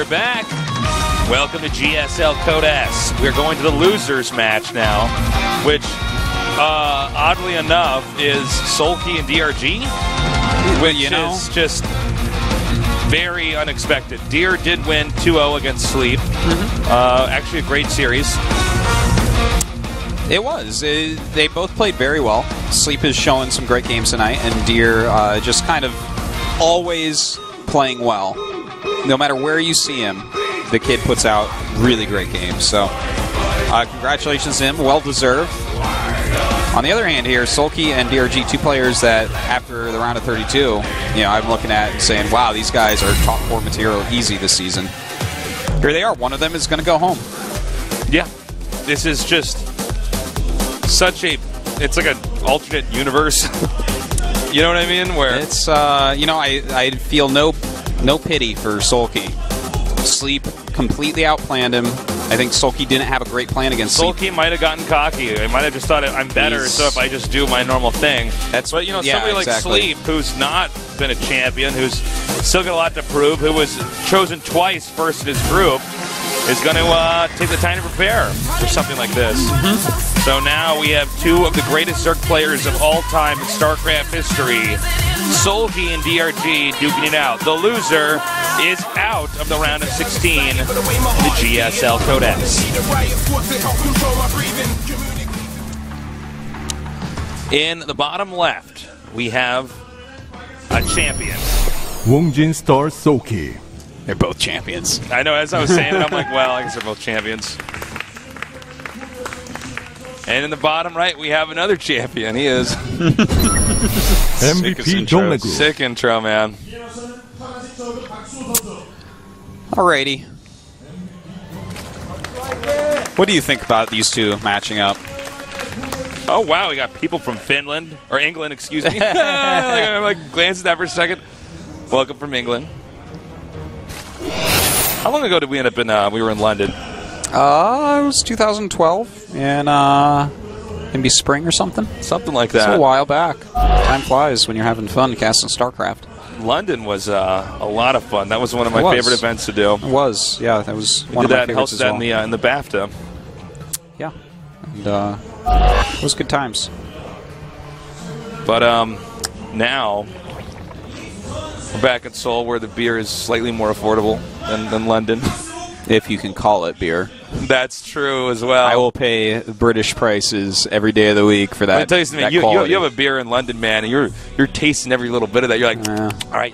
back. Welcome to GSL Code S. We're going to the losers match now, which, oddly enough, is Soulkey and DRG, which is just very unexpected. Deer did win 2-0 against Sleep. Actually, a great series. It was. They both played very well. Sleep is showing some great games tonight, and Deer just kind of always playing well. No matter where you see him, the kid puts out really great games. So, congratulations to him. Well-deserved. On the other hand here, Soulkey and DRG, two players that after the round of 32, you know, I'm looking at and saying, wow, these guys are top 4 material easy this season. Here they are. One of them is going to go home. Yeah. This is just such a, it's like an alternate universe. You know what I mean? Where it's, you know, I feel no pity for Soulkey. Sleep completely outplanned him. I think Soulkey didn't have a great plan against Sleep. Soulkey might have gotten cocky. He might have just thought I'm better, so if I just do my normal thing. But, you know, somebody like Sleep, who's not been a champion, who's still got a lot to prove, who was chosen twice first in his group, is going to take the time to prepare for something like this. So now we have two of the greatest Zerg players of all time in Starcraft history, Soulkey and DRG, duking it out. The loser is out of the round of 16, the GSL Code S. In the bottom left, we have a champion. Wongjin Star Soulkey. They're both champions. I know, as I was saying it, I'm like, well, I guess they're both champions. And in the bottom right, we have another champion. He is MVP DongRaeGu. Sick intro, man. Alrighty. What do you think about these two matching up? Oh, wow, we got people from Finland, or England, excuse me. I'm like glancing at that for a second. Welcome from England. How long ago did we end up in, we were in London? It was 2012, and maybe spring or something. Something like that. It's a while back. Time flies when you're having fun casting StarCraft. London was a lot of fun. That was one of my favorite events to do. It was, yeah. That was one of my favorites as well. In the BAFTA. Yeah, and it was good times. But now we're back in Seoul, where the beer is slightly more affordable than London. If you can call it beer. That's true as well. I will pay British prices every day of the week for that. Let me tell you something. You have a beer in London, man, and you're tasting every little bit of that. You're like, all right,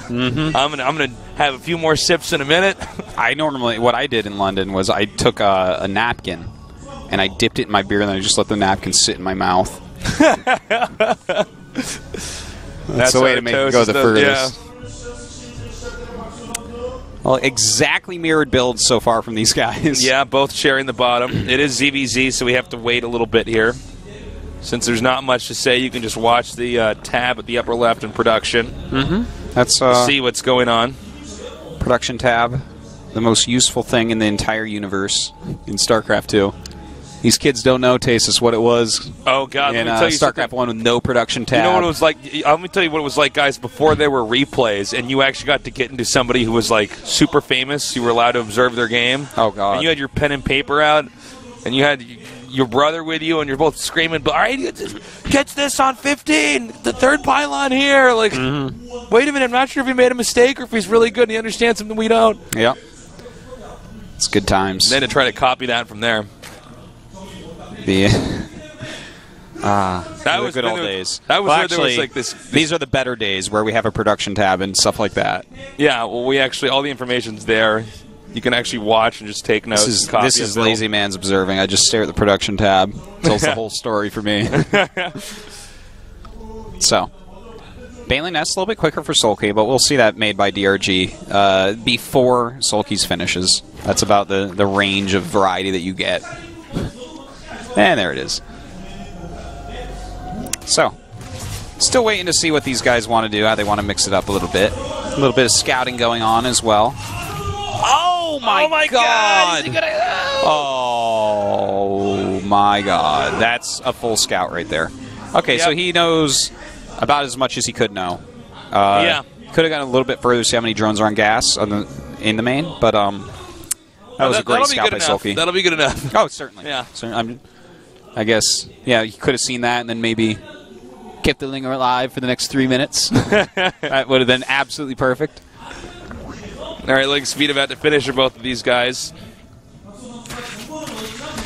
I'm gonna have a few more sips in a minute. What I did in London was I took a napkin and I dipped it in my beer, and then I just let the napkin sit in my mouth. That's the way to make it go the furthest. Yeah. Well, exactly mirrored builds so far from these guys. Yeah, both sharing the bottom. It is ZVZ, so we have to wait a little bit here. Since there's not much to say, you can just watch the tab at the upper left in production. That's see what's going on. Production tab, the most useful thing in the entire universe in StarCraft 2. These kids don't know, Tasis, what it was. Oh, God. In let me tell you StarCraft 1 with no production tab. You know what it was like? Let me tell you what it was like, guys, before there were replays, and you actually got to get into somebody who was, like, super famous. You were allowed to observe their game. Oh, God. And you had your pen and paper out, and you had your brother with you, and you're both screaming, all right, catch this on 15, the third pylon here. Like, wait a minute, I'm not sure if he made a mistake or if he's really good and he understands something we don't. Yeah. It's good times. And then to try to copy that from there. That was good old days. That was well, where actually, there was like this. These are the better days where we have a production tab and stuff like that. Yeah, well, we actually all the information's there. You can actually watch and just take notes. This is lazy man's observing. I just stare at the production tab. It tells the whole story for me. So, Baneling Nest a little bit quicker for Soulkey, but we'll see that made by DRG before Soulkey's finishes. That's about the range of variety that you get. And there it is. So, still waiting to see what these guys want to do, how they want to mix it up a little bit. A little bit of scouting going on as well. Oh my God! Oh my God. That's a full scout right there. Okay, so he knows about as much as he could know. Yeah. Could have gone a little bit further to see how many drones are on gas in the main, but that was a great scout by Soulkey. That'll be good enough. Oh, certainly. Yeah. I guess, yeah, you could have seen that and then maybe kept the Linger alive for the next 3 minutes. That would have been absolutely perfect. All right, Link Speed about to finish for both of these guys.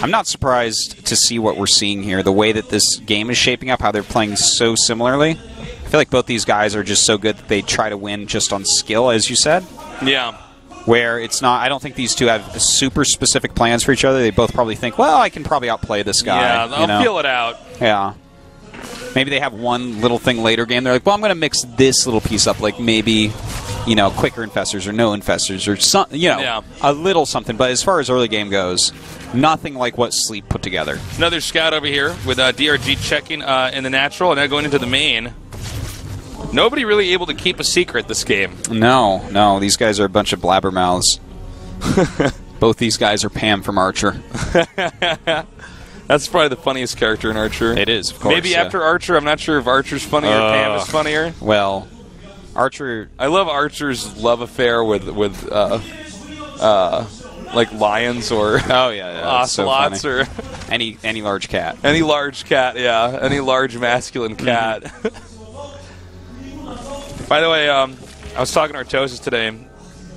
I'm not surprised to see what we're seeing here. The way that this game is shaping up, how they're playing so similarly. I feel like both these guys are just so good that they try to win just on skill, as you said. Yeah. Where it's not, I don't think these two have super specific plans for each other. They both probably think, well, I can probably outplay this guy. Yeah, they'll feel it out. Yeah. Maybe they have one little thing later game. They're like, well, I'm going to mix this little piece up, like maybe, you know, quicker infestors or no infestors or something, you know, a little something. But as far as early game goes, nothing like what Sleep put together. Another scout over here with DRG checking in the natural and now going into the main. Nobody really able to keep a secret this game. No. These guys are a bunch of blabbermouths. Both these guys are Pam from Archer. That's probably the funniest character in Archer. It is, of course. Maybe after Archer, I'm not sure if Archer's funnier or Pam is funnier. Well, Archer... I love Archer's love affair with like lions or ocelots so or... any large cat. Any large cat, yeah. Any large masculine cat. By the way, I was talking to Artosis today.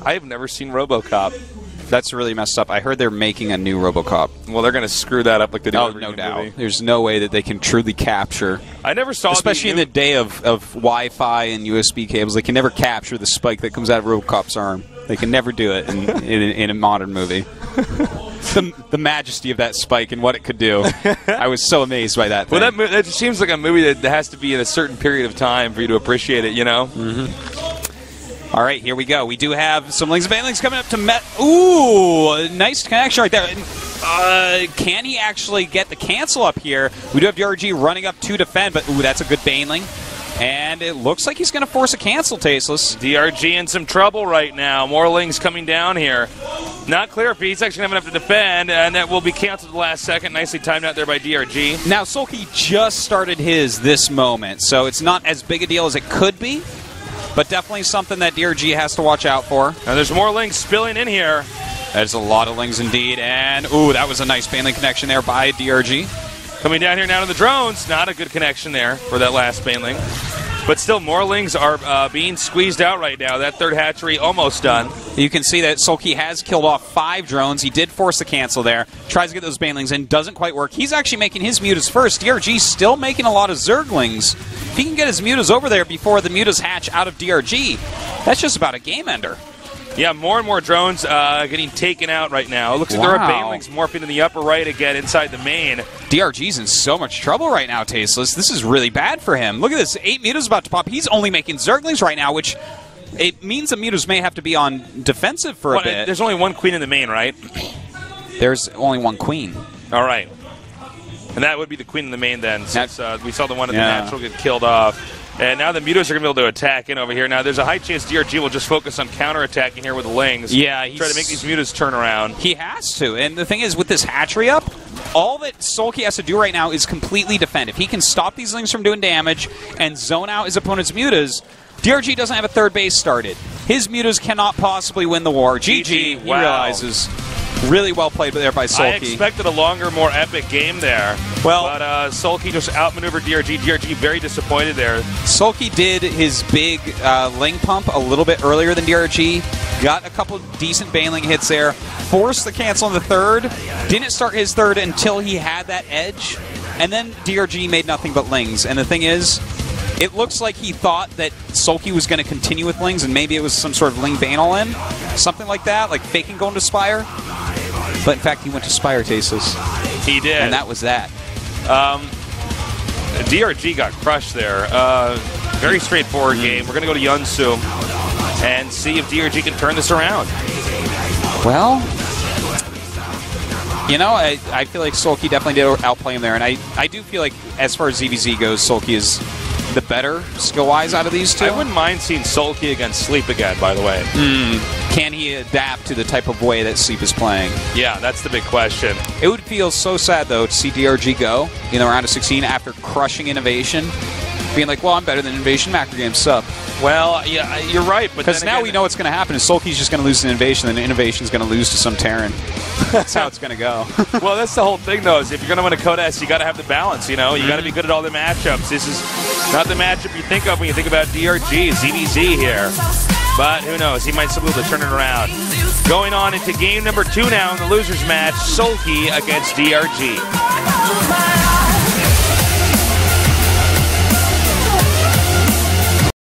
I have never seen RoboCop. That's really messed up. I heard they're making a new RoboCop. Well, they're going to screw that up like they do every no doubt. Movie. There's no way that they can truly capture. I never saw especially in the day of Wi-Fi and USB cables. They can never capture the spike that comes out of RoboCop's arm. They can never do it in a modern movie. The majesty of that spike and what it could do. I was so amazed by that thing. Well, that just seems like a movie that has to be in a certain period of time for you to appreciate it, you know? All right, here we go. We do have some Lings and Banelings coming up to Met. Ooh, nice connection right there. Can he actually get the cancel up here? We do have DRG running up to defend, but ooh, that's a good Baneling. And it looks like he's going to force a cancel, Tasteless. DRG in some trouble right now. More Lings coming down here. Not clear if he's actually going to have to defend, and that will be canceled at the last second. Nicely timed out there by DRG. Now, Soulkey just started his this moment, so it's not as big a deal as it could be, but definitely something that DRG has to watch out for. Now, there's more Lings spilling in here. There's a lot of Lings indeed, and ooh, that was a nice Baneling connection there by DRG. Coming down here now to the drones. Not a good connection there for that last Baneling. But still, more Lings are being squeezed out right now. That third hatchery almost done. You can see that Soulkey has killed off 5 drones. He did force the cancel there. Tries to get those Banelings in. Doesn't quite work. He's actually making his mutas first. DRG still making a lot of Zerglings. If he can get his mutas over there before the mutas hatch out of DRG, that's just about a game ender. Yeah, more and more drones getting taken out right now. It looks like there are Banelings morphing in the upper right again inside the main. DRG's in so much trouble right now, Tasteless. This is really bad for him. Look at this. 8 mutas about to pop. He's only making Zerglings right now, which it means the mutas may have to be on defensive for a bit. There's only one queen in the main, right? There's only one queen. All right. And that would be the queen in the main then, since we saw the one at the natural get killed off. And now the mutas are going to be able to attack in over here. Now, there's a high chance DRG will just focus on counterattacking here with the Lings. Yeah, try to make these mutas turn around. He has to. And the thing is, with this hatchery up, all that Soulkey has to do right now is completely defend. If he can stop these Lings from doing damage and zone out his opponent's mutas, DRG doesn't have a third base started. His mutas cannot possibly win the war. GG, he realizes. Really well played there by Soulkey. I expected a longer, more epic game there. Well, but Soulkey just outmaneuvered DRG. DRG very disappointed there. Soulkey did his big Ling pump a little bit earlier than DRG. Got a couple decent Baneling hits there. Forced the cancel in the third. Didn't start his third until he had that edge. And then DRG made nothing but Lings. And the thing is, it looks like he thought that Soulkey was going to continue with Lings, and maybe it was some sort of Ling Banal in. Something like that, like faking going to Spire. But in fact, he went to Spire, Tasteless. He did. And that was that. DRG got crushed there. Very straightforward game. We're going to go to Yunsu and see if DRG can turn this around. Well, you know, I feel like Soulkey definitely did outplay him there. And I do feel like, as far as ZVZ goes, Soulkey is the better skill-wise out of these two. I wouldn't mind seeing Soulkey against Sleep again, by the way. Can he adapt to the type of way that Sleep is playing? Yeah, that's the big question. It would feel so sad, though, to see DRG go in the round of 16 after crushing Innovation. being like, well, I'm better than Invasion, macro game sup. Well, yeah, you're right. Because now we know what's going to happen is Soulkey's just going to lose to Innovation, and Innovation's going to lose to some Terran. That's how it's going to go. Well, that's the whole thing, though, is if you're going to win a Codex, you got to have the balance, you know? You got to be good at all the matchups. This is not the matchup you think of when you think about DRG, ZVZ here. But who knows? He might still be able to turn it around. Going on into game number 2 now in the losers match, Soulkey against DRG.